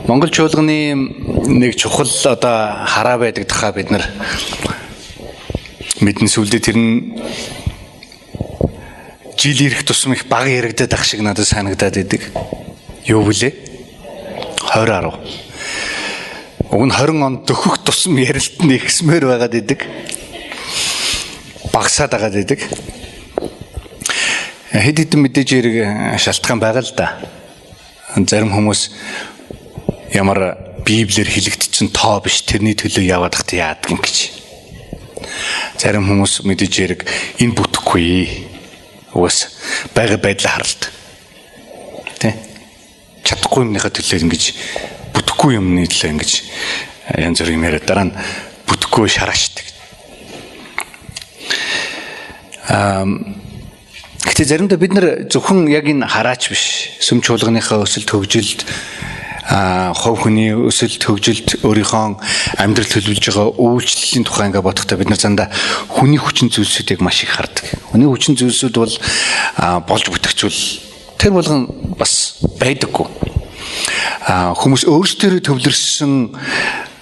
Монгол чуулганы нэг чухал одоо хараа байдаг даха бид нар мэдэн сүлдээ тэр нь жил ирэх тусам их бага яригдаад ах шиг надад санагдаад идэг. Юу вүлээ? 2010. Уг нь 20 он дөхөх тусам ярилт нь ихсмээр байгаад идэг. Багасаад байгаад идэг. Хэд хэдэн мэдээж хэрэг шалтгаан байгаа л да. Зарим хүмүүс ямар Библиэр хэлэгдсэн тоо биш тэрний төлөө яваад хат яадаг юм гэж. Зарим хүмүүс мэдээж хэрэг энэ бүтэхгүй. Уус байга байдлаа харалт. Тэ? Чадахгүй юмныхаа төлөө ингэж бүтэхгүй юмны төлөө ингэж янз бүрийн яриад дараа нь бүтэхгүй шараашдаг. Гэтэ заримдаа бид нар зөвхөн яг энэ хараач биш, сүм чуулганыхаа өсөлт хөгжилд хов хүний өсөлт хөгжилд өөрийнхөө амьдрал төлөвлөж байгаа үйлчлэлийн тухай ингээ бодохдоо бид нар зандаа хүний хүчин зүйлсүүдийг маш их хардаг. Хүний хүчин зүйлсүүд бол болж бүтэцүүл тэр болгон бас байдаггүй. Хүмүүс өөрсдөө төвлөрсөн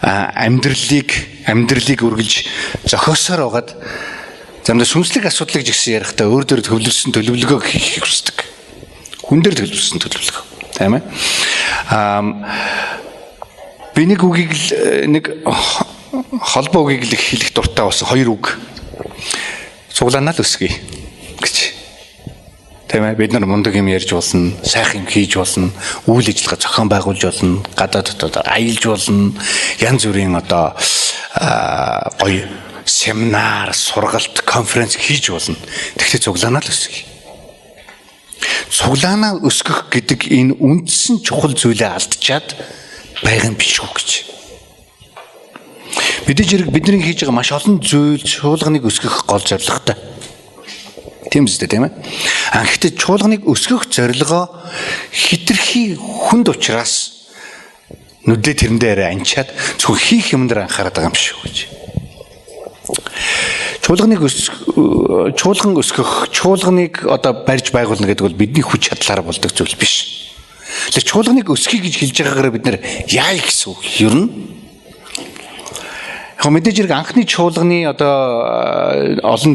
амьдралыг үргэлж зохиосоор байгаад замдаа сүнслэг асуудлыг жигсэн ярихдаа өөр дөр төвлөрсөн төлөвлөгөө хийх хүсдэг. Хүн дээр төвлөрсөн төлөвлөгөө. Тийм ээ. Би нэг үгийг нэг холбоо үгийг хэлэх дуртай болсон. Хоёр үг. Цуглаанаа л өсгий гэж. Тийм ээ. Бид нар мундаг юм ярьж болно, сайхан юм хийж болно, үйл ажиллагаа зохион байгуулж болно, гадаад дотоод аялж болно, янз бүрийн одоо гоё семинар, сургалт, конференц хийж болно. Тэгэхдээ цуглаанаа л өсгий. Цуглаанаа өсгөх гэдэг энэ үндсэн чухал зүйлээ алдчихад байгаа юм биш үү гэж. Мэдээж хэрэг бидний хийж байгаа маш олон зүйл чуулганыг өсгөх гол зорилготой. Тийм үстэй тийм ээ. Гэхдээ чуулганыг өсгөх зорилгоо хитрхи хүнд учраас нүдээ тэрэндээ арай анчаад зөвхөн хийх юмдаар анхаарат байгаа юм биш үү гэж. Чуулган өсгөх, чуулганыг одоо барьж байгуулна гэдэг бол бидний хүч чадлаар болдог зүйл биш. Тэгэхээр чуулганыг өсгөхийг гэж хэлж байгаагаар бид нэр яа гэсэн үг ер нь. Яг мэдээж хэрэг анхны чуулганы одоо олон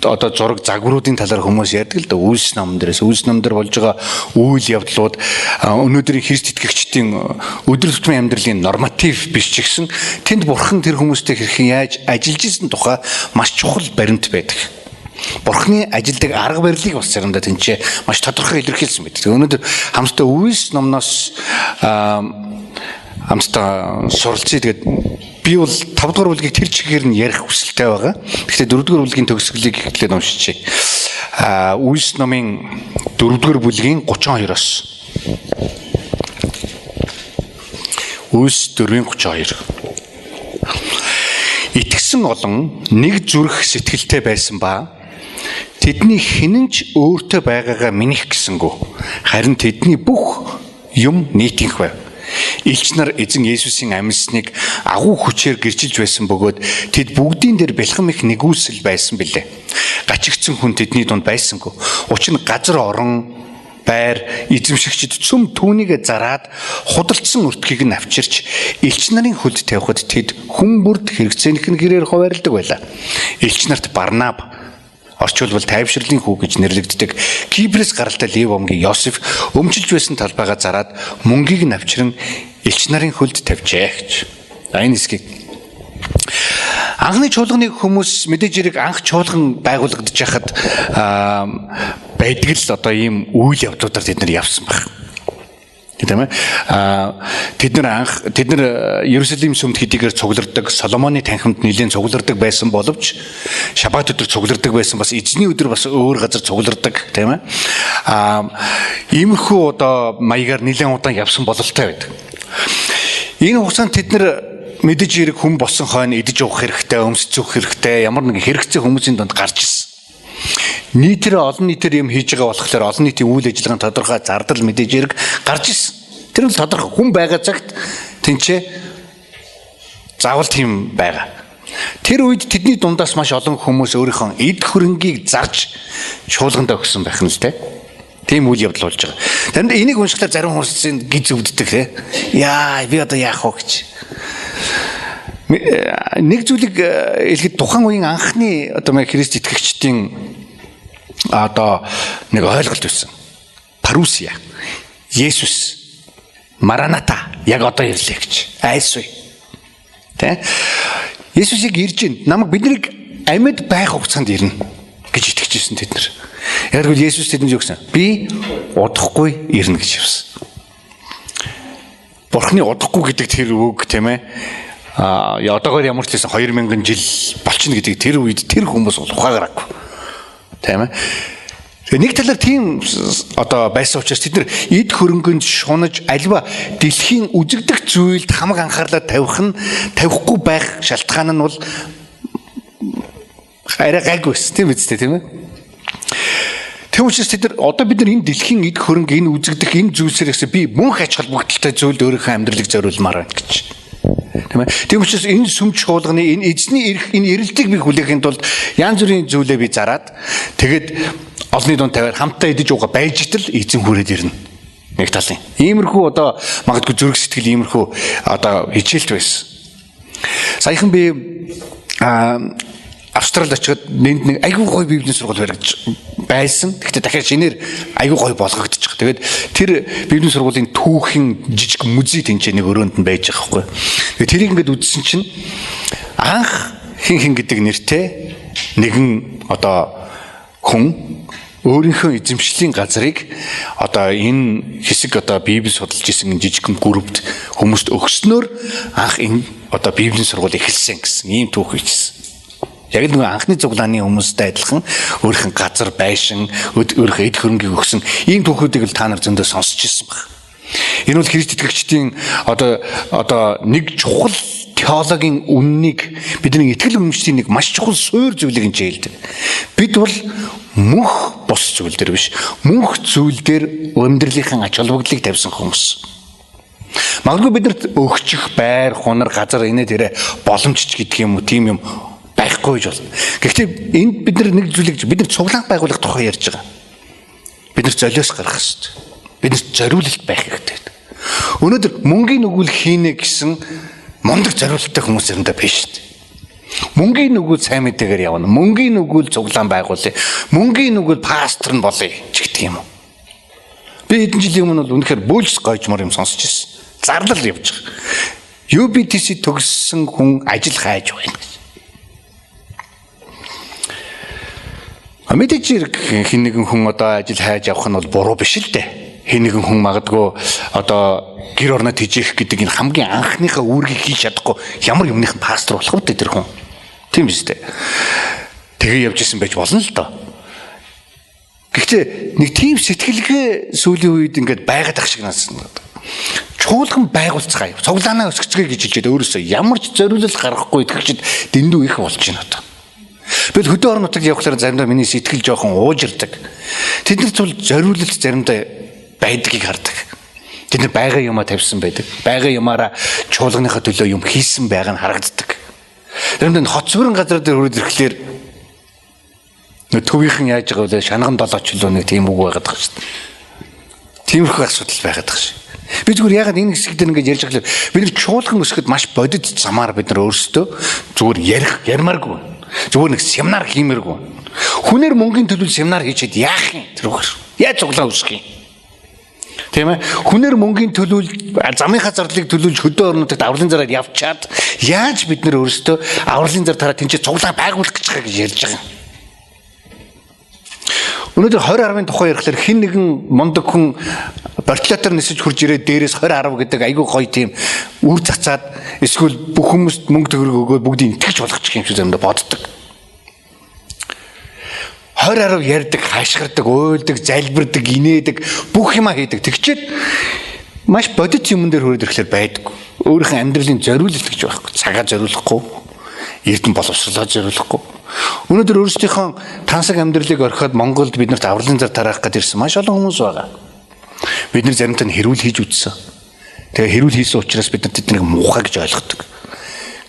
одоо зураг загваруудын талаар хүмүүс ярьдаг л да. Үйлс ном дээрээс үйлс ном дээр болж байгаа үйл явдлууд өнөөдрийн Христ итгэгчдийн өдөр тутмын амьдралын норматив биш ч гэсэн тэнд бурхан тэр хүмүүстэй хэрхэн яаж ажиллаж исэн тухай маш чухал баримт байдаг. Бурханы ажилдаг арга барилыг бас заримдаа тэнцээ маш тодорхой илэрхийлсэн байдаг. Өнөөдөр хамтдаа үйлс номноос хамтдаа суралцъя. Тэгээд би бол 5 дугаар бүлгийг тэр чигээр нь ярих хүсэлтэй байгаа. Гэхдээ 4 дугаар бүлгийн төгсгөлийг ихлээр уншчихъя. Үйлс номын 4 дугаар бүлгийн 32-оос. Үйлс 4:32. Итгэсэн олон нэг зүрх сэтгэлтэй байсан ба тэдний хинэнч өөртөө байгаагаа миних гэсэнгүү. Харин тэдний бүх юм нийтийнх байв. Илч нар эзэн Есүсийн амьсныг агуу хүчээр гэрчилж байсан бөгөөд тэд бүгдийн дээр бэлхэм их нэгүсэл байсан билээ. Гачигдсан хүн тэдний дунд байсангүй. Учир нь газар орон байр эзэмшигчд цөм түүнийг зараад худалдсан өртгийг нь авчирч элч нарын хөлд тавихад тэд хүн бүрд хэрэгцээнх нь гэрээр хуваарлдаг байлаа. Элч нарт Барнаб орчуулбал тайвширлын хүү гэж нэрлэгддэг Кипрээс гаралтай Лев омгийн Йосеф өмчилж байсан талбайгаа зараад мөнгийг нь авчиран элч нарын хөлд тавьжээ гэж. Энэ хэсгийг анхны чуулганы хүмүүс мэдээж хэрэг анх чуулган байгуулагдаж хахад байдаг л одоо ийм үйл явдлуудаар тэд нар явсан баг. Тийм ээ. Тэд нар Иерусалим сүмд хэдийгээр цуглардаг, Соломоны танхимд нэлийн цуглардаг байсан боловч Шаббат өдөр цуглардаг байсан, бас эзний өдөр бас өөр газар цуглардаг, тийм ээ. Иймэрхүү одоо маягаар нэлийн удаан явсан бололтой байдаг. Энэ хугацаанд тэд нар мэдээж хэрэг хүн болсон хойно идэж уух хэрэгтэй, өмсцөх хэрэгтэй, ямар нэгэн хэрэгцээ хүмүүсийн донд гарч ирсэн. Олон нийтээр юм хийж байгаа болохоор олон нийтийн үйл ажиллагааны тодорхой зардал мэдээж хэрэг гарч ирсэн. Тэр нь тодорхой хүн байгаа цагт тэнцээ заавал тийм байгаа. Тэр үед тэдний дундаас маш олон хүмүүс өөрийнхөө эд хөрөнгийг зарж чуулганд өгсөн байх нь л дээ. Тийм үйл явдал болж байгаа. Тэнд энийг уншихлаар зарим хүмүүс гиз өвддөг те. Яа, би одоо яах вэ гэж. Нэг зүйлийг хэлэхэд тухайн үеийн анхны одоо Христ итгэгчдийн одоо нэг ойлголт байсан. Парусия. Есүс Мараната яг одоо ирлээ гэж. Айсгүй. Тэ? Есүсийг ирж гин намайг биднийг амьд байх хугацаанд ирнэ гэж итгэжсэн тэд нар. Яг л Есүс тэдэнд юу гэсэн? Би удахгүй ирнэ гэж явсан. Бурхны удахгүй гэдэг тэр үг тийм ээ. Одоогоор ямар ч байсан 2000 жил болчихно гэдэг тэр үед тэр хүмүүс бол ухаагаагүй. Тийм ээ. Тэгээ нэг талаар тийм одоо байсан учраас тэд нар эд хөрөнгөнд шунаж альва дэлхийн үзэгдэх зүйлд хамаг анхаарлаа тавихгүй байх шалтгаан нь бол арай гайгүйс тийм үстэй тийм ээ. Тэгм учраас тэд нар одоо бид нар энэ дэлхийн эд хөрөнгө энэ үзэгдэх энэ зүйлсээрээс би мөнх ач холбогдолтой зүйлд өөрийнхөө амьдралыг зориулмаар байна гэж. Тийм ээ. Тэгм учраас энэ сүмж чуулганы энэ эзний эрх энэ эрэлтийг би хүлээхэд тулд янз бүрийн зүйлээ би зараад тэгээд олонний дунд тавиад хамтдаа идэж ууга байж итэл эзэн хүрээд ирнэ. Нэг талын. Иймэрхүү одоо магадгүй зүрх сэтгэл иймэрхүү одоо хичээлт байсан. Саяхан би Австралид очиод нэг айгүй гоё библийн сургууль баригдаж байсан. Гэхдээ дахиад шинээр айгүй гоё болгогдчих. Тэгээд тэр библийн сургуулийн түүхийн жижиг музей тэнцээ нэг өрөөнд нь байж байгаа хгүй. Тэгээд тэрийг ингээд үзсэн чинь анх хин гэдэг нэртэй нэгэн одоо хүн өөрийнхөө эзэмшлийн газрыг одоо энэ хэсэг одоо Библи судалж исэн жижигхэн группт хүмүүст өгснөөр анх энэ одоо Библийн сургууль эхэлсэн гэсэн ийм түүх хийсэн. Яг л нэг анхны цуглааны хүмүүстэй адилхан өөрийнх нь газар байшин өөрийнхөө эд хөрөнгийг өгсөн ийм түүхүүдийг л та нар зөндөө сонсч ирсэн баг. Энэ бол Христ итгэгчдийн одоо нэг чухал теологийн үннийг бидний итгэл үнэмшлийн нэг маш чухал суурь зүйлийг хэлдэг. Бид бол мөнх бос зүйл дээр биш. Мөнх зүйл дээр амьдралынхаа ач холбогдлыг тавьсан хүмүүс. Магадгүй биднэрт өгчих байр, хунар, газар инээ тэрэ боломжч гэдэг юм уу, тийм юм байхгүй гэж болно. Гэхдээ энд бид нэг зүйлийг бид цуглаан байгуулах тухай ярьж байгаа. Бид золиос гарах хэрэгтэй. Бид зориулалт байх хэрэгтэй. Өнөөдөр мөнгөний нүгэл хийнэ гэсэн мундаг зориулалттай хүмүүс заримдаа биш шүү дээ. Мөнгөний нүгэл сайн мэдээгээр явна. Мөнгөний нүгэл цуглаан байгуулъя. Мөнгөний нүгэл пастор нь болъё ч гэдэг юм уу. Би хэдэн жилийн өмнө бол үнэхээр бөөлс гойжмор юм сонсч ирсэн. Зарлал явж байгаа. UBTC төгссөн хүн ажил хайж байна гэж. Мэдээж хин нэгэн хүн одоо ажил хайж авах нь бол буруу биш л дээ. Хин нэгэн хүн магадгүй одоо гэр орноо тэжээх гэдэг энэ хамгийн анхныхаа үүргийг хийж чадахгүй ямар юмных пастор болох вэ тэр хүн. Тийм биз дээ. Тэгээ явж исэн байж болно л доо. Гэхдээ нэг тийм сэтгэлгээ сүүлийн үед ингээд байгаад ах шиг надад. Чуулган байгуулцгаая. Цуглаанаа өсгөцгэй гэж хэлжээд өөрөөсөө ямар ч зориулал гаргахгүй итгэгчид дэндүү их болж байна одоо. Бид хөдөө орон нутагт явхлаар заримдаа миний сэтгэл жоохон уужирдаг. Тэднэрт бол зориулалт заримдаа байдгийг хардаг. Тэд нар байгаа юмаа тавьсан байдаг. Байгаа юмараа чуулганыхаа төлөө юм хийсэн байгаа нь харагддаг. Заримдаа хот сүрэн газар дээр хүрээд ирэхлээр төвийнхэн яаж байгаа вэ? Шанаган долооч л нэг тийм үг байгаад байгаа шүү дээ. Тиймэрхүү асуудал байгаад байгаа шүү. Би зүгээр ягаад энэ хэсэг дээр ингэж ярьж байгаа вэ? Бид нар чуулган өсгөхөд маш бодит замаар бид нар өөрсдөө зүгээр ярмааргүй. Зүгээр нэг семинар хиймээргүй. Хүнээр мөнгөний төлөө семинар хийчихэд яах юм? Тэр үгээр. Яаж цуглаа өсгөх юм? Тийм ээ. Хүнээр мөнгөний төлөө замынхаа зарлыг төлөөлж хөдөө орнуудад авралын зараар явчаад яаж бид нар өөрсдөө авралын зар тараа тэнцээ цуглаа байгуулах гэж байгаа гэж ярьж байгаа юм. Өнөөдөр 2010-ын тухай ярихлаар хин нэгэн мундаг хүн бортолотоор нисэж хурж ирээд дээрээс 2010 гэдэг айгүй гоё тийм үр цацаад эсвэл бүх хүмүүст мөнгө төгрөг өгөөд бүгдийг итгэж болгочих юм шиг заримдаа боддог. 2010 ярьдаг, хашгирдаг, уйлдаг, залбирдаг, инээдэг, бүх юма хийдэг. Тэгчээд маш бодит юмн дээр хүрээд ирэхлээр байдаг. Өөрийнхөө амьдралын зориулалт гэж байхгүй. Цагаа зориулахгүй, эрдэм боловсруулаад зориулахгүй. Өнөөдөр өөрсдийнхөө тансаг амьдралыг орхиод Монголд биднэрт авралын зар тараах гэж ирсэн маш олон хүмүүс байгаа. Бид нар заримдаа хэрүүл хийж үзсэн. Тэгээ хэрүүл хийсэн учраас бид нар тэднийг муухай гэж ойлгодог.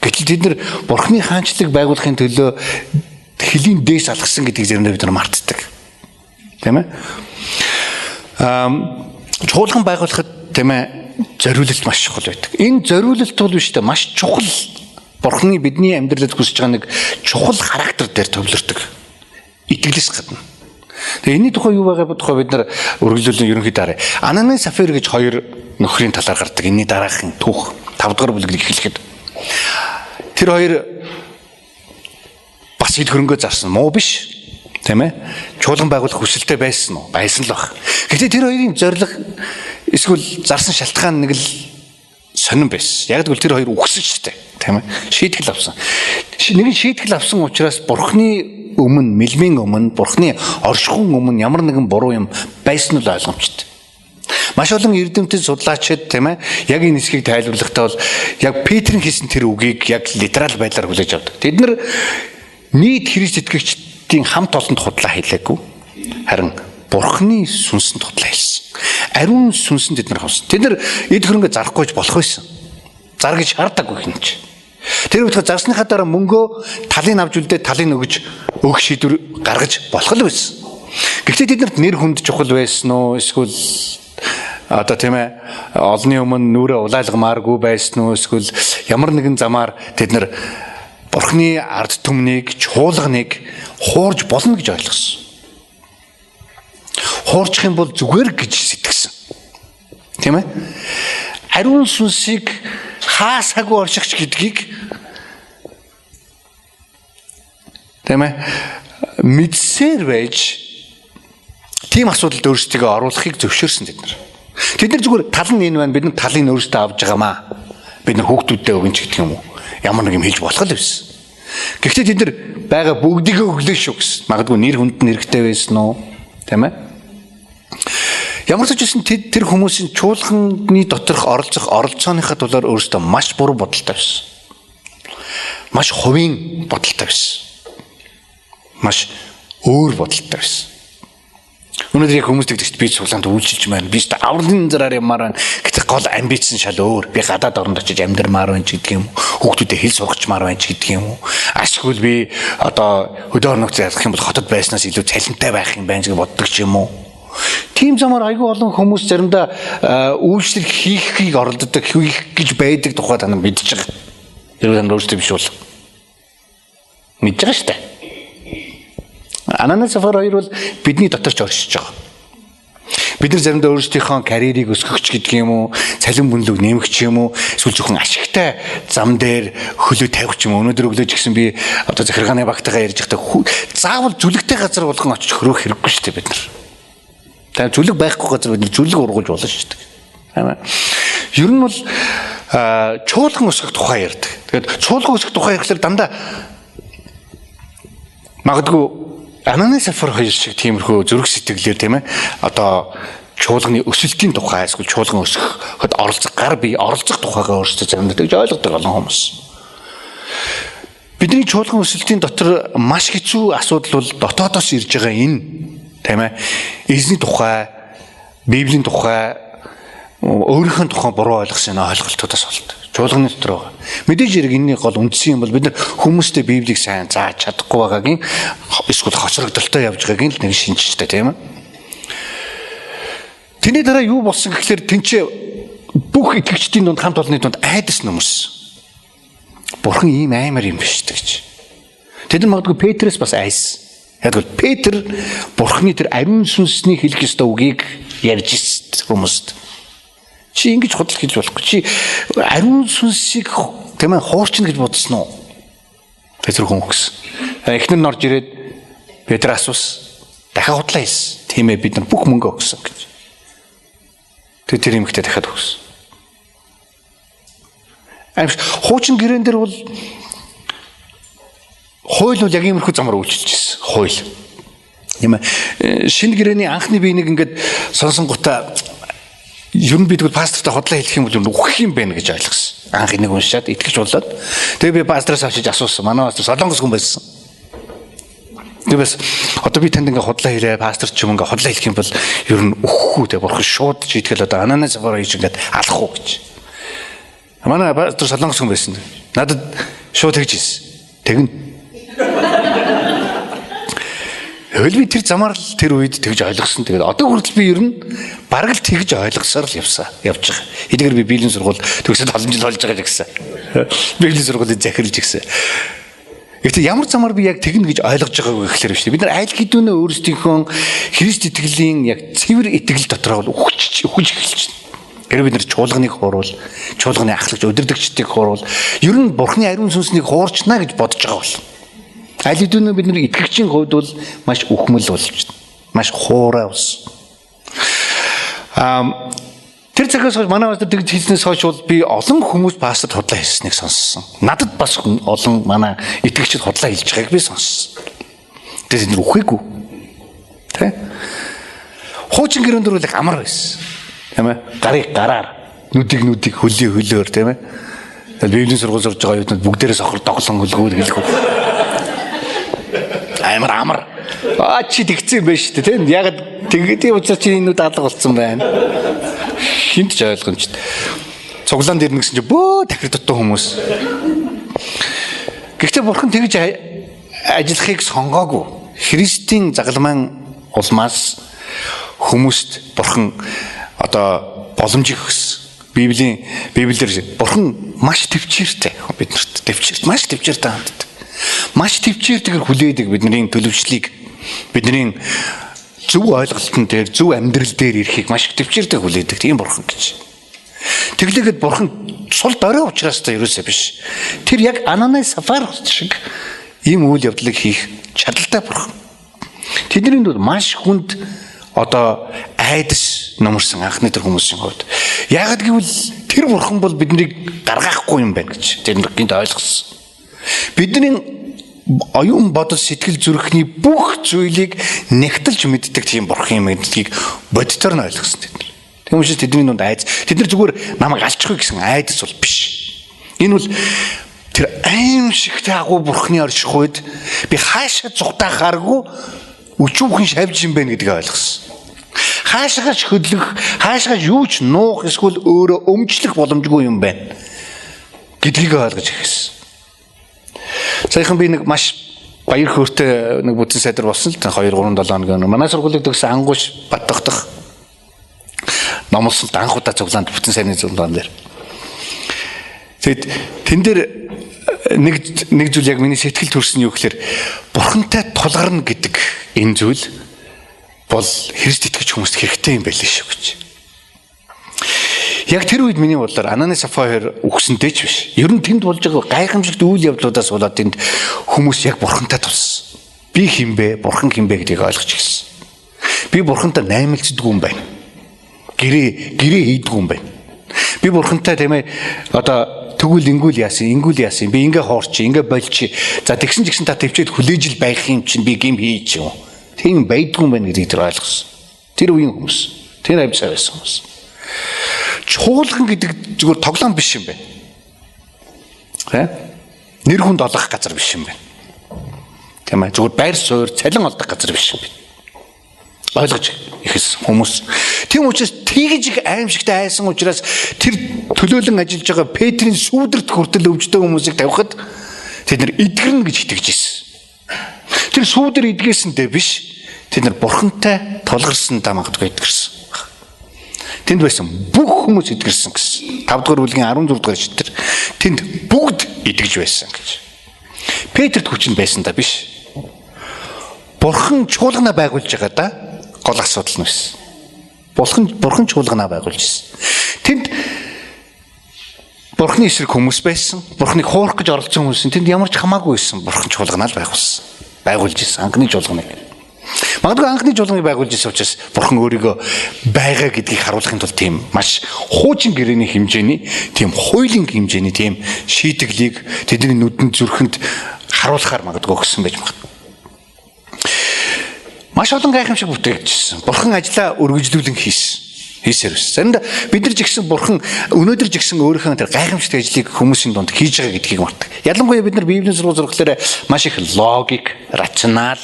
Гэтэл тэд нар Бурхны хаанчлыг байгуулахын төлөө хөлийн дээс алгасан гэдгийг заримдаа бид нар мартдаг. Тийм ээ? Чуулган байгуулахад тийм ээ зориулалт маш чухал байдаг. Энэ зориулалт бол биш дээ маш чухал. Бурхны бидний амьдралд хүсэж байгаа нэг чухал характер дээр төвлөрдөг. Итгэлээс гадна. Тэгээ энэний тухай юу байгаа тухай бид нар үргэлжлүүлэн ерөнхийдөө харъя. Ананас Сафир гэж хоёр нөхрийн талаар гардаг. Энэний дараагийн түүх 5 дугаар бүлгийг эхлэхэд тэр хоёр бас хэд хөрөнгөө зарсан муу биш. Тийм ээ. Чуулган байгуулах хүсэлтэй байсан уу? Байсан л баг. Гэхдээ тэр хоёрын зорилго эсвэл зарсан шалтгаан нэг л сонирн байсан. Яг гэвэл тэр хоёр үхсэн шүү дээ. Тийм ээ. Шийтгэл авсан. Нэг шийтгэл авсан учраас Бурхны өмнө, мэлмийн өмнө, Бурхны оршихуун өмнө ямар нэгэн буруу юм байсан нь ойлгомжтой. Маш олон эрдэмтэд судлаачид тийм ээ яг энэ хэсгийг тайлбарлахдаа бол яг Петрийн хийсэн тэр үгийг яг литерал байдлаар хүлээж авдаг. Тэд нар нийт Христ итгэгчдийн хамт олонд худлаа хэлээгүй. Харин Бурхны сүнсэнд худлаа хэлсэн. Ариун сүнсэнд тэд нар хавсан. Тэд нар эд хөрөнгө зарахгүйж болох байсан. Зар гэж хардаггүй хинч. Тэр үед зарсныхаа дараа мөнгөө талын авч үлдээ талын өгөх шийдвэр гаргаж болох л байсан. Гэхдээ тэд нарт нэр хүнд чухал байсан уу? Эсвэл одоо тийм ээ олонний өмнө нүрээ улайлгамааргүй байсан уу? Эсвэл ямар нэгэн замаар тэд нар Бурхны ард түмнийг, чуулганыг хуурж болно гэж ойлгосон. Хуурчих юм бол зүгээр гэж сэтгэсэн. Тийм ээ? Ариун сүнсийг хаасаагүй оршихч гэдгийг тийм ээ мэдсээр байж тийм асуудалд өөрсдөө оруулахыг зөвшөөрсөн тэд нар. Тэд нар зүгээр тал нь энэ байна, бид нар талыг өөрсдөө авч байгаамаа. Бид нар хүүхдүүдтэй өгөн ч гэдэг юм уу. Ямар нэг юм хэлж болох л байсан. Гэхдээ тэд нар байгаа бүгдийг өглөө шүү гэсэн. Магадгүй нэр хүнд нь хэрэгтэй байсан уу? Тийм ээ? Ямар ч үсэн тэр хүмүүсийн чуулганы доторх оролцооныхаа тулаар өөрсдөө маш буруу бодолтой байсан. Маш хувийн бодолтой байсан. Маш өөр бодолтой байсан. Өнөөдөр яг хүмүүс тэгдэж би цуглаанд үйлчилж байна. Би ч авралын зараар ямаар байна. Гэтэл гол амбиц нь шал өөр. Би гадаад оронд очиж амьдрмаар байна ч гэдэг юм уу. Хүүхдүүдэд хэл сургачмаар байна ч гэдэг юм уу. Ашгүй би одоо хөдөө орногч ярих юм бол хотод байснаас илүү цалинтай байх юм байна гэж боддог ч юм уу. Тийм замаар айгүй олон хүмүүс заримдаа үйлчлэл хийхийг оролддог, хийх гэж байдаг тухай та нар мэдж байгаа. Хэрвээ та нар өөрсдөө биш бол мэдж байгаа шүү дээ. Ананас Сафир хоёр бол бидний дотор ч оршиж байгаа. Бид нар заримдаа өөрсдийнхөө карьерийг өсгөхч гэдэг юм уу, цалин бүнлэг нэмэх ч юм уу, эсвэл зөвхөн ашигтай зам дээр хөлөө тавих ч юм уу. Өнөөдөр өглөө ч гэсэн би одоо захиргааны багтайгаа ярьж байхдаа заавал зүлэгтэй газар болгон очиж хөрөх хэрэггүй шүү дээ бид нар. Tā зүлэг байхгүй газар бид зүлэг ургуулж болно шүү дээ. Тийм ээ. Ер нь бол чуулган өсгөх тухай ярьдаг. Тэгээд чуулган өсгөх тухай ярихлаар дандаа магадгүй Ананас Сафир хоёр шиг тиймэрхүү зүрх сэтгэлээр тийм ээ. Одоо чуулганы өсөлтийн тухай эсвэл чуулган өсгөхөд оролцох тухайгаа өөрсдөө заримдаа тэгж ойлгодог олон хүмүүс. Бидний чуулган өсөлтийн дотор маш хэцүү асуудал бол дотоодоос ирж байгаа энэ тийм ээ. Эзний тухай, Библийн тухай, өөрийнхөө тухай буруу ойлгосон ойлголтуудаас болдог. Чуулганы дотор байгаа. Мэдээж хэрэг энэний гол үндсэн юм бол бид нар хүмүүстэй Библийг сайн зааж чадахгүй байгаагийн эсвэл хоцрогдолтой явж байгаагийн л нэг шинжтэй тийм ээ. Тэний дараа юу болсон гэхээр тэнцээ бүх итгэгчдийн дунд хамт олонны дунд айдас нөмс. Бурхан ийм аймар юм биш гэж. Тэд нар магадгүй Петрээс бас айсан. Яг л Петр Бурханы тэр ариун сүнсний хэлэх ёстой үгийг ярьж ирсэн хүмүүст. Чи ингэж худал хийж болохгүй. Чи ариун сүнсийг тийм ээ хуурчна гэж бодсон уу? Петр хүн өгсөн. Эхнэр нь орж ирээд Петр асуусан. Дахиад худлаа хийсэн. Тийм ээ бид нар бүх мөнгө өгсөн гэж. Тэр юмхтэй дахиад өгсөн. Хуучин гэрээн дээр бол хууль бол яг иймэрхүү замаар үйлчилж ирсэн. Хууль. Тийм ээ. Шинэ гэрээний анхны биенийг ингээд сонсонгуудаа ер нь би тэгвэл пастортай хотлоо хэлэх юм бол үхэх юм байна гэж ойлгосон. Анх энийг уншаад итгэж болоод тэгээ би пастороос авчиж асуусан. Манай пастор Солонгос хүн байсан. Тэгээс одоо би танд ингээ хотлоо хэлээ пастор ч юм ингээ хотлоо хэлэх юм бол ер нь үхэхгүй тэгээ бурхан шууд шийтгэл одоо Ананас Сафир хийж ингээд алах уу гэж. Манай пастор Солонгос хүн байсан. Надад шууд тэгж хэлсэн. Тэгнэ. Хөл би тэр замаар л тэр үед тэгж ойлгосон. Тэгээд одоо хүртэл би ер нь бараг л тэгж ойлгосоор л явж байгаа. Эдгээр би Библийн сургууль төгсөд олон жил болж байгаа гэсэн. Библийн сургуулийн захирлж гэсэн. Гэхдээ ямар замаар би яг тэгнэ гэж ойлгож байгаагүй гэхлээр биш. Бид нар аль хэдүүнээ өөрсдийнхөө Христ итгэлийн яг цэвэр итгэл дотроо өгч эхэлж байна. Хэрвээ бид нар чуулганыг хуурвал, чуулганы ахлагч удирдагчдыг хуурвал, ер нь Бурхны ариун сүнснийг хуурчна гэж бодож байгаа бол. Аль хэдүүнээ бид нар итгэгчийн хувьд бол маш үхмэл болж байна. Маш хуурай ус. Тэр цагаас хойш манай пастор тэгж хэлснээс хойш бол би олон хүмүүс пастор худлаа хэлснийг сонссон. Надад бас олон манай итгэгчид худлаа хэлж байгааг би сонссон. Тэгээд энэ үхээгүй. Тэ? Хуучин гэрэн дөрвөл амар байсан. Тийм ээ? Гарыг гараар, нүдийг хөлөөр тийм ээ? Тэгээд Библийн сургууль сурж байгаа юмуд бүгдээрээ сохор доглон хөлгөөр хэлэхгүй. Амар. Чи тэгсэн юм байна шүү дээ, тийм? Яг тэгээд учраас чи энэ нүд алга болсон байна. Хинт ч ойлгомжтой. Цуглаан дээр нэгсэн чи бөө дахир дутуу хүмүүс. Гэхдээ Бурхан тэгж ажиллахыг сонгоогүй. Христийн загалмайн улмаас хүмүүст Бурхан одоо боломжийг өгсөн. Библиэр Бурхан маш төвчээртэй биднэрт маш төвчээртэй ханддаг. Маш төвчээртэйгээр хүлээдэг бидний төлөвчлийг, бидний зөв ойлголтын дээр, зөв амьдрал дээр ирэхийг маш их төвчээртэй хүлээдэг тийм Бурхан гэж. Тэглээгээд Бурхан сул дорой учраас та ерөөсөө биш. Тэр яг Ананас Сафар шиг ийм үйл явдлыг хийх чадaltaй Бурхан. Тэдний бол маш хүнд одоо айдас номерсон анхны тэр хүмүүсийн хувьд. Яг гэвэл тэр Бурхан бол биднийг гаргахгүй юм байна гэж тэр гинт ойлгосон. Бидний оюун бодол сэтгэл зүрхний бүх зүйлийг нэгтэлж мэддэг тийм Бурхан юм гэдгийг боддоор нь ойлгосон тэд. Тийм учраас тэдний дунд айдас. Тэд нар зүгээр намайг алчихгүй гэсэн айдас бол биш. Энэ бол тэр аимшигтэй агуу Бурханы орших үед би хаашаа зугатахааргүй өчүүхэн шавж юм байна гэдгийг ойлгосон. Хаашаач хөдлөх, хаашаач юу ч нуух эсвэл өөрөө өмчлөх боломжгүй юм байна гэдгийг ойлгож эхэлсэн. Саяхан би нэг маш баяр хөөртэй нэг бүтэн сайдар болсон л 2-3-7 хоног. Манай сургуулийг төгсөн ангууш Баттагдах номлолт анх удаа цуглаанд бүтэн сайрны цуглаан дээр. Тэгэд тэн дээр нэг зүйл яг миний сэтгэл төрсөн юу гэхээр Бурхантай тулгарна гэдэг энэ зүйл бол Христ итгэж хүмүүст хэрэгтэй юм байл шүү гэж. Яг тэр үед миний бодлоор Ананас Сафар үгсэнтэй ч биш. Ер нь тэнд болж байгаа гайхамшигт үйл явдлуудаас болоод тэнд хүмүүс яг Бурхантай тулсан. Би хинбэ, Бурхан хинбэ гэдгийг ойлгож эхэлсэн. Би Бурхантай наймалцдаг юм байна. Гэрээ хийдэг юм байна. Би Бурхантай тийм ээ одоо тэгвэл ингүүл яасан. Би ингээ хоорч, ингээ болчих. За тэгсэн та төвчээд хүлээж л байх юм чинь би гим хийж юм. Тийм байдгүй юм байна гэдгийг тэр ойлгосон. Тэр үеийн хүмүүс. Тэр авьяасаа байсан хүмүүс. Чуулган гэдэг зүгээр тоглоом биш юм байна. Нэр хүнд олох газар биш юм байна. Тийм ээ зүгээр байр суурь цалин олдох газар биш юм байна. Ойлгож ихсэн хүмүүс. Тийм учраас тэгж их аимшигтай айсан учраас тэр төлөөлөн ажиллаж байгаа Петрийн сүүдэрт хүртэл өвчтөе хүмүүсийг тавихад тэд нар эдгэрнэ гэж итгэж ирсэн. Тэр сүүдэр эдгээсэндээ биш тэд нар Бурхантай тулгарсан дамагтгүй эдгэрсэн. Тэнд байсан бүх хүмүүс эдгэрсэн гэсэн. 5 дугаар бүлгийн 16 дугаар шүтэр тэнд бүгд эдгэж байсан гэж. Петрт хүчин байсан да биш. Бурхан чуулганаа байгуулж байгаа да гол асуудал нь байсан. Бурхан чуулганаа байгуулж ирсэн. Тэнд Бурханы эсрэг хүмүүс байсан. Бурханыг хуурах гэж оролцсон хүмүүс. Тэнд ямар ч хамаагүй байсан. Бурхан чуулганаа л байгуулж ирсэн. Анхны чуулганыг. Магадгүй анхны чуулганыг байгуулж ирсэн учраас Бурхан өөрийгөө байгаа гэдгийг харуулахын тулд тийм маш хуучин гэрээний хэмжээний, тийм хуулийн хэмжээний тийм шийтгэлийг тэдний нүдэнд зүрхэнд харуулахаар магадгүй өгсөн байж магадгүй. Маш олон гайхамшиг бүтээгдсэн. Бурхан ажлаа үргэлжлүүлэн хийсээр байсан. Заримдаа бид нар ч гэсэн Бурхан өнөөдөр ч гэсэн өөрийнхөө тэр гайхамшигт ажлыг хүмүүсийн дунд хийж байгаа гэдгийг мартаг. Ялангуяа бид нар Библийн сургууль зурглаараа маш их логик, рационал,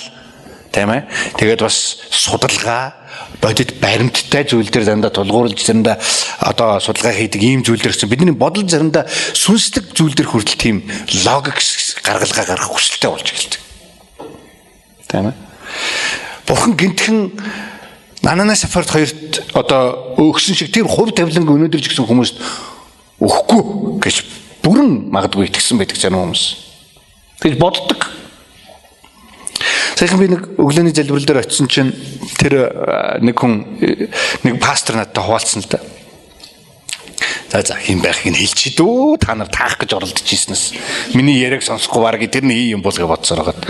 тийм ээ. Тэгээд бас судалгаа, бодит баримттай зүйл дээр заримдаа тулгуурлаж заримдаа одоо судалгаа хийдэг ийм зүйл дээр гэсэн бидний бодол заримдаа сүнслэг зүйл дээр хүртэл тийм логик гаргалгаа гаргах хүсэлтэй болж эхэлдэг. Тийм ээ. Бурхан гинтхэн Ананас Сафарт хоёрт одоо өгсөн шиг тэр хувь тавиланг өнөөдөр ч гэсэн хүмүүст өгөхгүй гэж бүрэн магадгүй итгэсэн байдаг зарим хүмүүс. Тэгж боддог. Сайхан би нэг өглөөний залбирал дээр очисон чинь тэр нэг пастор надтай хуваалцсан л да. За хин байхыг нь хэлчих дүү. Та нар таах гэж оролдож ийснээс миний яриаг сонсохгүй баг тэрний юм болгоо бодсоор байгаа.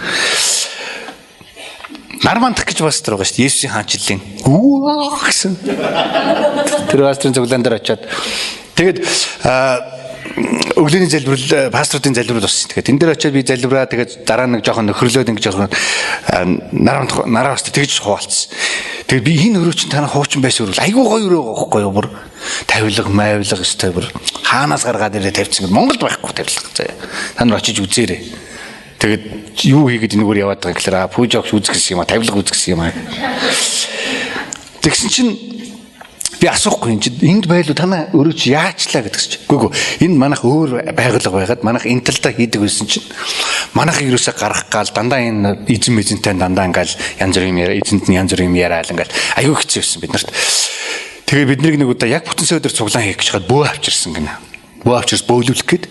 Нар мандах гэж пастор байгаа шүү дээ. Есүсийн хаанчлалын гэсэн. Тэр пастрын цуглаан дээр очиад тэгээд өглөөний залбирал паструудын залбирал болсон. Тэгээд энэ дээр очиад би залбираа тэгээд дараа нэг жоохон нөхрлөөд ингэ жоохон нараа баста тэгж хуваалцсан. Тэгээд би энэ өрөө чинь танаа хуучин байсан өрөө айгүй гоё өрөө байхгүй юу бүр тавилга майвлага өстэй бүр хаанаас гаргаад ирээ тавьчихсан. Монголд байхгүй тавилга. Та нар очиж үзээрэй. Тэгээд юу хийгээд энэгээр яваад байгаа гэхээр пүүжогч үзэх гэсэн юм а тавилга үзэх гэсэн юм а. Тэгсэн чинь би асуухгүй энд байлуу танаа өөрөө чи яачлаа гэдгс чи. Үгүй энэ манайх өөр байгууллага байгаад манайх энэ талдаа хийдэг байсан чинь манайх ерөөсө гарах гал дандаа энэ эзэн мэзэнтэй дандаа ингээл янз бүрийн яриа эзэнт нь янз бүрийн яриа ингээл аюу хэцүү байсан бид нарт. Тэгээ бид нэг удаа яг бүтэн сөөдөр цуглаан хийх гэж хаад бөө авчирсан гинэ. Бөө авчирс бөөлүүлэх гээд.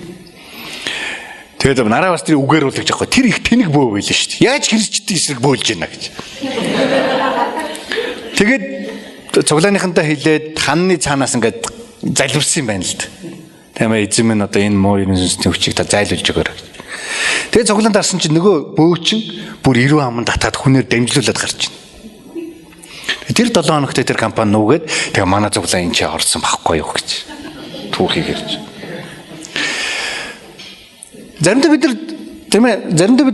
Тэгээд нараа бас тэр үгээр уулгаж яахгүй тэр их тэнэг бөө байлаа шүү дээ. Яаж хэрчдээ эсрэг бөөлж яана гэж. Тэгээд цуглааныхантаа хэлээд ханны цаанаас ингээд залбирсан юм байна л да. Тэгмээ эзэн минь одоо энэ муу юм хүчийг та зайлуулж өгөөрэй. Тэгээд цуглаанд дарсан чинь нөгөө бөөчин бүр 90 аман татаад хүнээр дамжуулаад гарч байна. Тэр 7 хоногт тэр компани нүгээд тэгээ манай цуглаа энэ ч орсон байхгүй юу гэж түүхийг ярьж. Заримдаа бид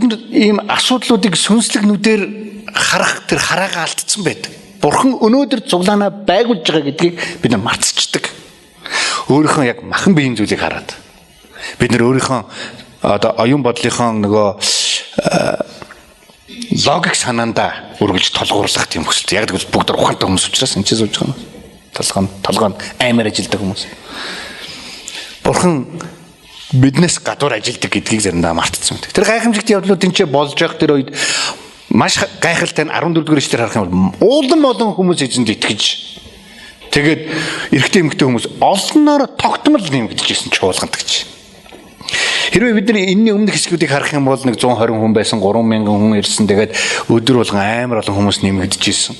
нар ийм асуудлуудыг сүнслэгнүүдээр харах тэр хараага алдсан байдаг. Бурхан өнөөдөр цуглаанаа байгуулж байгаа гэдгийг бид нар мартчихдаг. Өөрийнхөө яг махан биеийн зүйлийг хараад бид нар өөрийнхөө одоо оюун бодлынхоо нөгөө логик санаандаа үргэлж толгуурлах тийм хүсэлт. Яг гэвэл бүгд ухаантай хүмүүс учраас энэ ч сууж байгаа. Толгойн аймаар ажилдаг хүмүүс. Бурхан биднээс гадуур ажилдаг гэдгийг заримдаа мартчихсан. Тэр гайхамшигт явдлууд энэ болж явах тэр үед маш гайхалтай 14-р эшлэлээр харах юм бол олон хүмүүс эзэнд итгэж тэгээд эрэгтэй эмэгтэй хүмүүс олноор тогтмол нэмэгдэжсэн чуулганд гэж. Хэрвээ бид нар энэний өмнөх хэсгүүдийг харах юм бол нэг 120 хүн байсан 3000 хүн ирсэн тэгээд өдөр болгон амар олон хүмүүс нэмэгдэжсэн.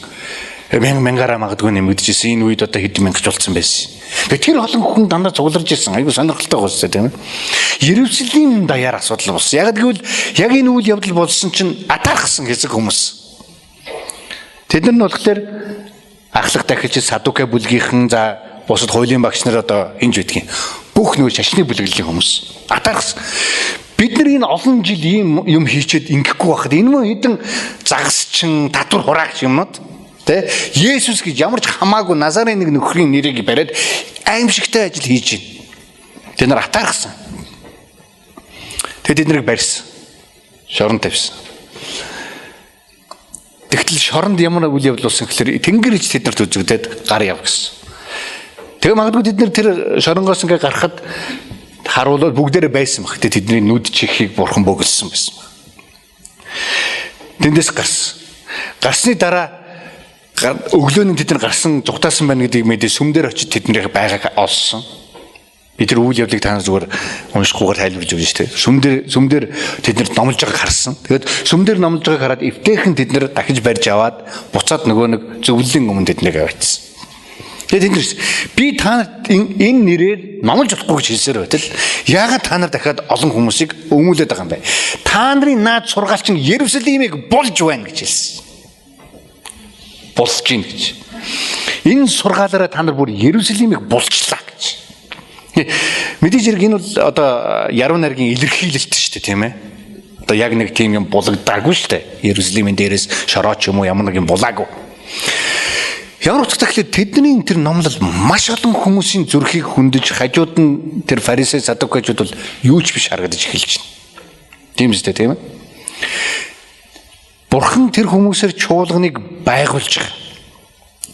Мянгаараа магадгүй нэмэгдэжсэн. Энэ үед одоо хэд мянгч болсон байсан. Тэгээд тэр олон хүн дандаа цугларч ирсэн. Айгу сонирхолтой гоостой тийм ээ. Ерөвслийн даяар асуудал болсон. Яг гэвэл яг энэ үйл явдал болсон чинь атаархсан хэсэг хүмүүс. Тэд нар нь болохоор ахлах дахиж садука бүлгийнхэн за бусад хуулийн багш нар одоо хинж байдгийг бүх нөр шашны бүлэглэлийн хүмүүс атаархсан. Бид нар энэ олон жил ийм юм хийчихэд ингэхгүй байхад энэ мөн хэдэн загасчин татвар хураагч юмнууд тэ Есүс гэж ямар ч хамаагүй Назарын нэг нөхрийн нэрийг бариад аимшигтай ажил хийж байна. Тэд нар атаархсан. Тэд эднийг барьсан. Шорон тавьсан. Тэгтэл шоронд ямар үйл явдал болсон гэхээр тэнгэр ич тэд нарт үзэгдээд гар яв гэсэн. Тэгээ магадгүй тэд нар тэр шоронгоос ингээ гарахад харуулаад бүгдээрээ байсан баг. Тэдний нүд чихийг бурхан бөглсөн байсан. Тэндээс гарсан. Гарсны дараа өглөөний тэд нар гарсан зүгтаасан байна гэдгийг мэдээ сүмдэр очиж тэднийх байгааг олсон. Би тэр үйл явдлыг та нар зүгээр уншихгүйгээр тайлбарж өгнө шүү дээ. Сүмдэр тэд нар номлож байгааг харсан. Тэгээд сүмдэр номлож байгааг хараад эвтэйхэн тэд нар дахиж барьж аваад буцаад нөгөө нэг зөвлөлийн өмнө тэднийг авчихсан. Тэгээд тэд нар би та нарт энэ нэрээр номлож болохгүй гэж хэлсээр байтал яагаад та нар дахиад олон хүмүүсийг өмүүлээд байгаа юм бэ? Та нарын наад сургаалч нь Ерүсалимыг болж байна гэж хэлсэн. Болж гин гэж. Энэ сургаалаараа та нар бүр Ерүсалимыг булчлаа гэж. Мэдээж хэрэг энэ бол одоо яруу найргийн илэрхийлэлт шүү дээ тийм ээ. Одоо яг нэг тийм юм булагдаагүй шүү дээ. Ерүсалимын дээрээс шорооч юм уу ямар нэг юм булаагүй. Ямар утгатай гэхэлээ тэдний тэр номлол маш олон хүмүүсийн зүрхийг хөндөж хажууд нь тэр фарисей садукачууд бол юу ч биш харагдаж эхэлж байна. Тийм үстэй тийм ээ. Бурхан тэр хүмүүсээр чуулганыг байгуулж байгаа.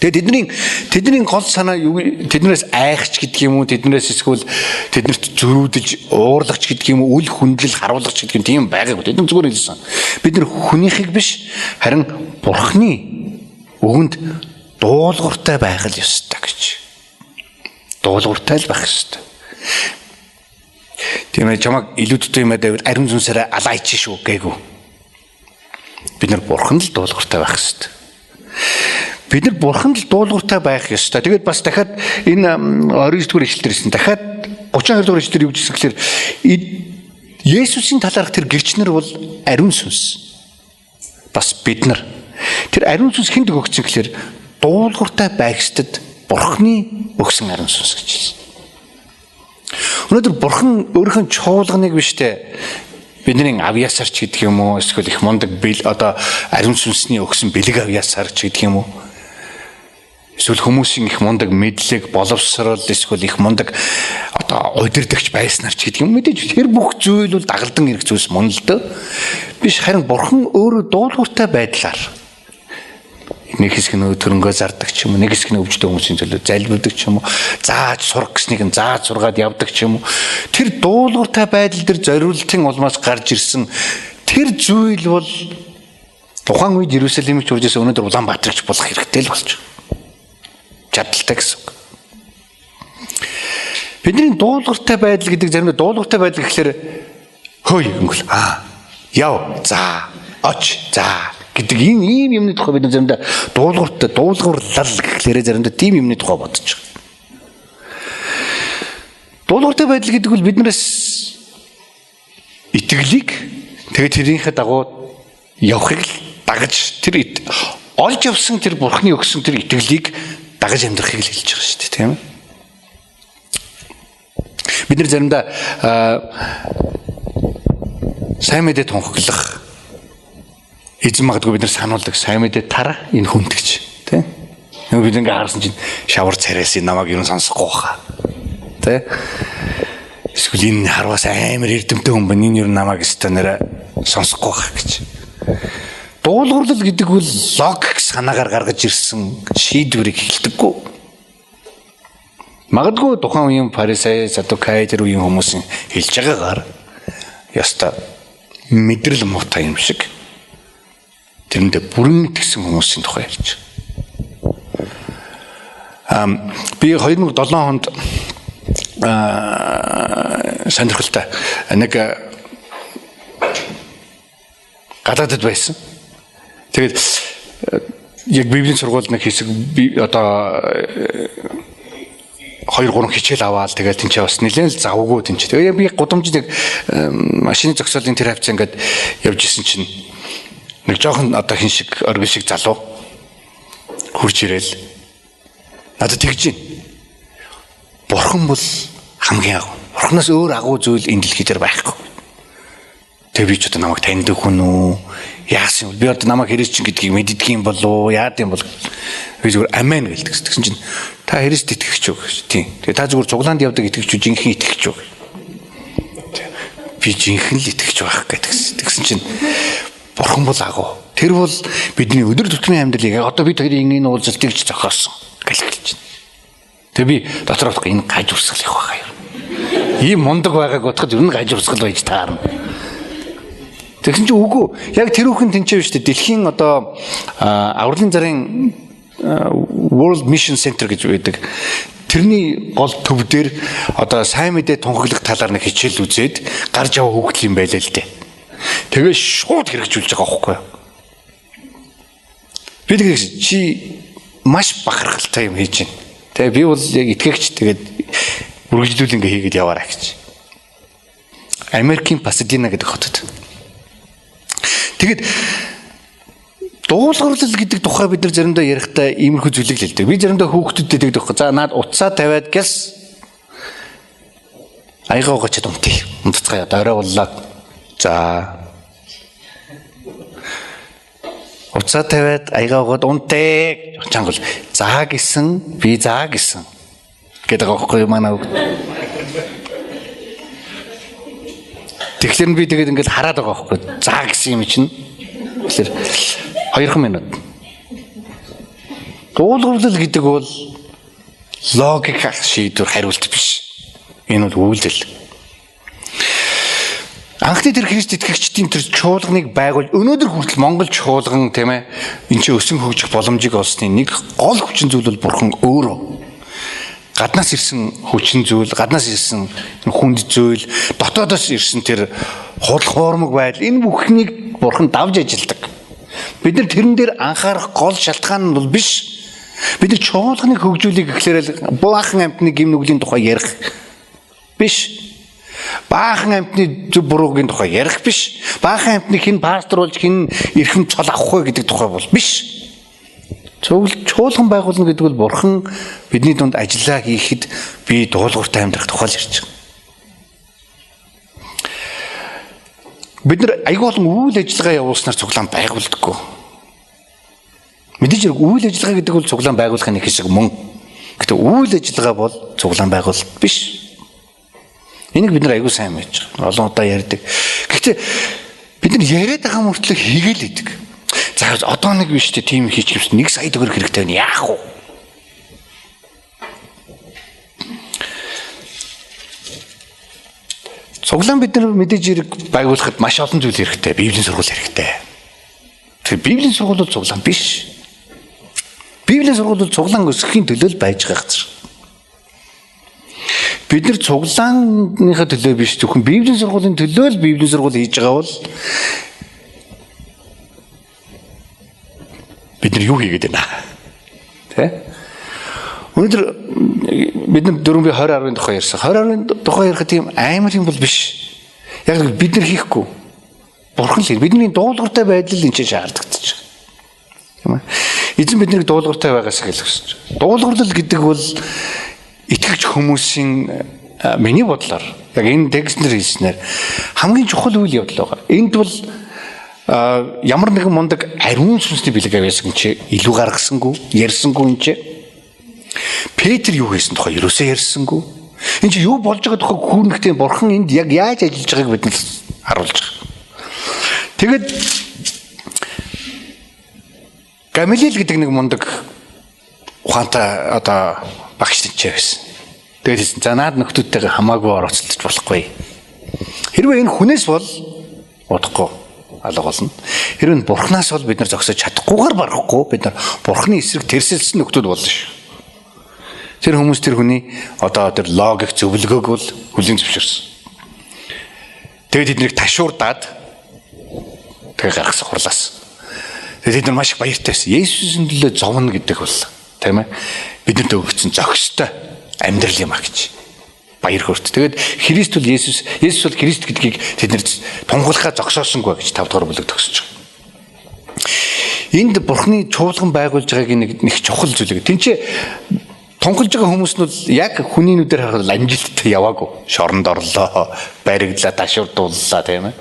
Тэгээ тэдний гол санаа юу тэднээс айхч гэдэг юм уу тэднээс эсвэл тэднэрт зөрүүдэлж уурлагч гэдэг юм уу үл хүндлэл харуулгач гэдэг юм тийм байгаагүй. Тэд нар зүгээр хэлсэн. Бид нар хүнийхийг биш харин Бурхны өгөнд дуулууртай байх л ёстой гэж. Дуулууртай л байх ёстой. Тийм ээ чамаг илүүдтэй юм аа ариун сүнсээр алаач шүү гээгүү. Бид нар Бурханд л дуулууртай байх ёстой. Бид нар Бурханд л дуулууртай байх ёстой. Тэгээд бас дахиад энэ 29-р ишлэлээр ирсэн. Дахиад 32-р ишлэлээр юу гэсэн гэхээр Есүсийн талаарх тэр гэрчнэр бол ариун сүнс. Бас бид нар тэр ариун сүнс хэнд өгөгдсөн гэхээр дуулууртай байхстад Бурхны өгсөн ариун сүнс гэж хэлсэн. Өнөөдөр Бурхан өөрийнхөө чуулганыг биштэй бидний авьяасарч гэдэг юм уу эсвэл их мундаг ариун сүнсний өгсөн бэлэг авьяасарч гэдэг юм уу эсвэл хүмүүсийн их мундаг мэдлэг боловсрол эсвэл их мундаг удирдахч байснаар ч гэдэг юм мэдээж тэр бүх зүйл бол дагалдан ирэх зүйлс мөн л дөө биш харин Бурхан өөрөө дуулууртай байдлаар нэг хэсэг нь төрөнгөө зардаг ч юм уу нэг хэсэг нь өвчтөе хүмүүсийн төлөө залбирдаг ч юм уу зааж сурах гэснийг нь зааж сургаад явдаг ч юм уу тэр дуулууртай байдал дээр зориултын улмаас гарч ирсэн тэр зүйл бол тухайн үед Иерусалимч урьдээс өнөөдөр Улаанбаатарч болох хэрэгтэй л болж чадaltaй гэсэн. Бидний дуулууртай байдал гэдэг заримдаа дуулууртай байдал гэхэлэр хөөе өнгөл яв за оч за гэдэг ийм юмны тухай бид заримдаа дуулуурлал гэхлээрээ заримдаа тийм юмны тухай бодож байгаа. Дуулууртай байдал гэдэг бол биднээс итгэлийг тэгээд тэрийнхээ дагуу явахыг л дагаж тэр олж явсан тэр Бурхны өгсөн тэр итгэлийг дагаж амьдрахыг л хэлж байгаа шүү дээ тийм ээ. Бид нар заримдаа сайн мэдээ тунхаглах эзэн магадгүй бид нар сануулдаг сайн мэдээ тара энэ хүнд гэж тийм. Бид ингээ харсан чинь шавар царайс намайг юу сонсохгүй баха. Тийм. Эсвэл энэ харвас амар эрдэмтэй хүн байна энэ юу намайг станараа сонсохгүй баха гэж. Дуулуурлал гэдэг бол логик санаагаар гаргаж ирсэн шийдвэрийг хэлдэггүй. Магадгүй тухайн үеийн фарисей, садукай тэр үеийн хүмүүсийн хэлж байгаагаар яста мэдрэл муутай юм шиг тэрэндээ бүрэн итгэсэн хүмүүсийн тухай ярьж байгаа. Би 2007 онд сонирхолтой нэг гадаадд байсан. Тэгээд яг библийн сургуульд нэг хэсэг би 2-3 хичээл аваад тэгээд тэнцээ бас нэлээд л завгүй тэнцээ. Тэгээд би гудамжид машины зогсоолын тэр хавцаа ингээд явж исэн чинь нэг жоохон хин шиг оргил шиг залуу хурж ирээл надад тэгж байна. Бурхан бол хамгийн агуу. Бурханаас өөр агуу зүйл энэ дэлхий дээр байхгүй. Тэгээд би ч намайг таньдаг хүн үү? Яасан бэ? Би намайг Христ гэдгийг мэддэг юм болов уу? Яад юм бол би зүгээр амен гэлдэг. Тэгсэн чинь та Христ итгэгч үү гэж. Тийм. Тэгээ та зүгээр цуглаанд явдаг итгэгч үү? Жинхэнэ итгэгч үү? Би жинхэнэ л итгэгч байх гэдэгсэн. Тэгсэн чинь Бурхан бол агуу. Тэр бол бидний өдөр тутмын амьдралыг одоо бид хоёрын энэ уулзалтыг ч зохиосон гэлж байна. Тэгээ би доторх энэ гаж урсгал явах байх. Ийм мундаг байгааг бодоход ер нь гаж урсгал байж таарна. Тэгсэн чинь үгүй яг тэр бүхэн тэнцээ биш үү? Дэлхийн авралын зарын World Mission Center гэж байдаг. Тэрний гол төв дээр сайн мэдээ тунхаглах талаар нэг хичээл үзээд гарч яваа хөөгдөл юм байлаа л дээ. Тэгээ шууд хэрэгжүүлж байгаа байхгүй юу? Би тэгэж чи маш бахархалтай юм хийж байна. Тэгээ би бол яг итгэгч тэгээд үргэлжлүүл ингээ хийгээд яваарай гэж. Америкийн Пасадена гэдэг хотод. Тэгээд дуулуурлал гэдэг тухай бид нар заримдаа ярихдаа иймэрхүү зүйлийг л хэлдэг. Би заримдаа хүүхдүүдэд тэгдэг байхгүй. За наад утсаа тавиад гэс аягаа угачаад унтъя. Унтцгаая. Орой боллоо. За утсаа тавиад аягаа угаад унтъя. Чангал. За гэсэн би за гэсэн. Гэдэг аахгүй манай үг. Тэгэхээр би тэгээд ингээд хараад байгаа байхгүй. За гэсэн юм чинь. Тэгэхээр 2 минут. Дуулуурлал гэдэг бол логик шийдвэр хариулт биш. Энэ бол үйлдэл. Анхны тэр Христ итгэгчдийн тэр чуулганыг байгуул өнөөдөр хүртэл Монгол чуулган тийм ээ энэ чинь өсөн хөгжих боломжийг олсны нэг гол хүчин зүйл бол Бурхан өөрөө. Гаднаас ирсэн хүчин зүйл, гаднаас ирсэн хүнд зүйл, дотоодоос ирсэн тэр худал хуурмаг байдал энэ бүхнийг Бурхан давж ажилдаг. Бид нар тэрэн дээр анхаарах гол шалтгаан нь бол биш. Бид нар чуулганыг хөгжүүлэх гэхлээр баахан амтны гим нүглийн тухай ярих биш. Баахан амтны зөв буруугийн тухай ярих биш. Баахан амтны хэн пастор болж хэн эрхэм цол авах вэ гэдэг тухай бол биш. Чуулган байгуулна гэдэг бол Бурхан бидний дунд ажиллаа хийхэд би дуулууртай амьдрах тухай л ярьж байгаа. Бид нар аягүй болон үйл ажиллагаа явуулснаар цуглаан байгуулдаггүй. Мэдээж хэрэг үйл ажиллагаа гэдэг бол цуглаан байгуулах нэг хэсэг мөн. Гэтэ үйл ажиллагаа бол цуглаан байгуулалт биш. Энийг бид нар аягүй сайн мэдж байгаа. Олон удаа ярьдаг. Гэхдээ бид нар яриад байгаа мөртлөө хийгээл идэг. За одоо нэг биш үү тийм хийчихвс 1 сая төгрөг хэрэгтэй байна. Яах вэ? Цуглаан бид нар мэдээж хэрэг байгуулахад маш олон зүйл хэрэгтэй. Библийн сургууль хэрэгтэй. Тэр Библийн сургууль бол цуглаан биш. Библийн сургууль бол цуглаан өсөхийн төлөө байж байгаа газар. Бид нар цуглааныхаа төлөө биш зөвхөн Библийн сургуулийн төлөө л Библийн сургууль хийж байгаа бол бид нар юу хийгээд байна? Тэ? Өнөөдөр бид нар 4-20 тухай ярьсан. 20 тухай ярих тийм амар юм бол биш. Яг бид нар хийхгүй. Бурхан л бидний дуулууртай байдал энэ чинь шаардлагатай. Тийм ээ. Эзэн биднийг дуулууртай байгаасаа гэж хүсэж байна. Дуулуурлал гэдэг бол итгэгч хүмүүсийн миний бодлоор яг энэ текстнэр хэлснээр хамгийн чухал үйл явдал байгаа. Энд бол ямар нэгэн мундаг ариун сүнсний бэлэг авьяасан чи илүү гаргасангүй, ярьсангүй энэ чи. Петр юу хийсэн тухай ерөөсөө ярьсангүй. Энэ чи юу болж байгаа тухай хүүрнэхтэй Бурхан энд яг яаж ажиллаж байгааг бидэнд харуулж байгаа. Тэгэд Гамалиэл гэдэг нэг мундаг ухаантай одоо багш тэнцээ байсан. Тэгээд за наад нөхдүүдтэйгээ хамаагүй оролцож болохгүй. Хэрвээ энэ хүнээс бол удахгүй алга болно. Хэрвээ Бурханаас бол бид нар зогсож чадахгүйгээр барахгүй бид нар Бурханы эсрэг тэрсэлсэн нөхдүүд болно шүү. Тэр хүмүүс тэр хүний одоо тэр логик зөвлөгөөг бол хүлээн зөвшөөрсөн. Тэгээд эднийг ташуурдаад тэгээ гаргасан хурлаас. Тэгээд бид нар маш их баяртай байсан. Есүсийн төлөө зовно гэдэг бол тийм ээ. Биднэрт өгсөн зохистой амьдрал юм а гэж баяр хүрт. Тэгээд Христ бол Есүс бол Христ гэдгийг тэд нэр тунхаглахаа зогсоосонгүй гэж 5 дугаар бүлэг төгсөж байгаа. Энд Бурханы чуулган байгуулж байгааг нэг чухал зүйл. Тинчээ тунхалж байгаа хүмүүс нь бол яг хүний нүдээр харахад амжилттай яваагүй. Шоронд орлоо, баригдлаа, ташуурдууллаа тийм ээ.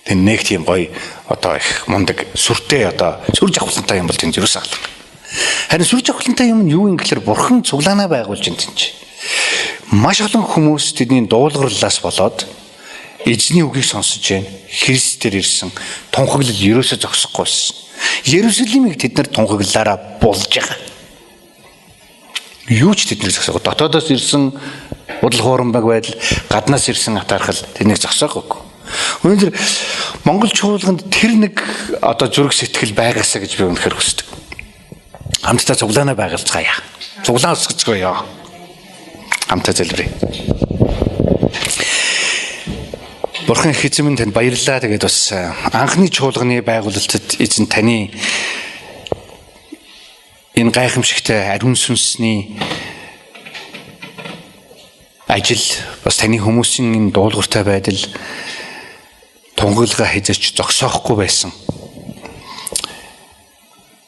Тэг нэг тийм гоё одоо их мундаг сүртэй одоо сүр жавхлантай юм бол тийм зүрс алга. Харин сүр жавхлантай юм нь юу юм гэхээр Бурхан цуглаанаа байгуулж энэ чинь. Маш олон хүмүүс тэдний дуулуурлаас болоод эзний үгийг сонсож байна. Христээр ирсэн тунхаглал ерөөсөө зогсохгүйсэн. Ерүсалимыг тэд нар тунхаглалаараа булж байгаа. Юу ч тэднийг зогсоогүй. Дотоодоос ирсэн худал хуурмаг байдал, гаднаас ирсэн атаархал тэднийг зогсоогүй. Өнөөдөр Монгол чуулганд тэр нэг одоо зүрх сэтгэл байгаасаа гэж би үнэхээр хүсдэг. Хамтдаа цуглаанаа байгуулцгаая. Цуглаан усгацгоё. Хамтдаа залбирая. Бурхан их эзэн минь танд баярлалаа. Тэгээд бас анхны чуулганы байгуулалтад эзэн таны энэ гайхамшигтай ариун сүнсний ажил бас таны хүмүүсийн энэ дуулууртай байдал тунхаглага хязгаарч зогсоохгүй байсан.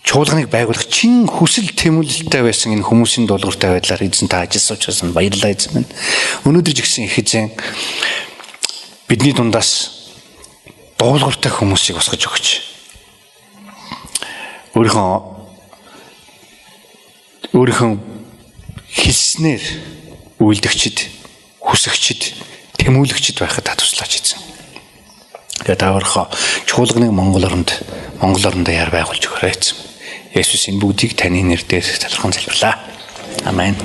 Чуулганыг байгуулах чин хүсэл тэмүүлэлтэй байсан энэ хүмүүсийн дуулууртай байдлаар эзэн та ажилласан учраас баярлалаа эзэн минь. Өнөөдөр ч гэсэн их эзэн бидний дундаас дуулууртай хүмүүсийг усгаж өгч өөрийнхөө хэлснээр үйлдэгчд, хүсэгчд, тэмүүлэгчд байхад та туслаач эзэн. Тэгээд таавархаа чуулганыг Монгол оронд яар байгуулж өгөөрэй эзэн. Есүс энэ бүгдийг таны нэрээр талархан залбирлаа. Амен.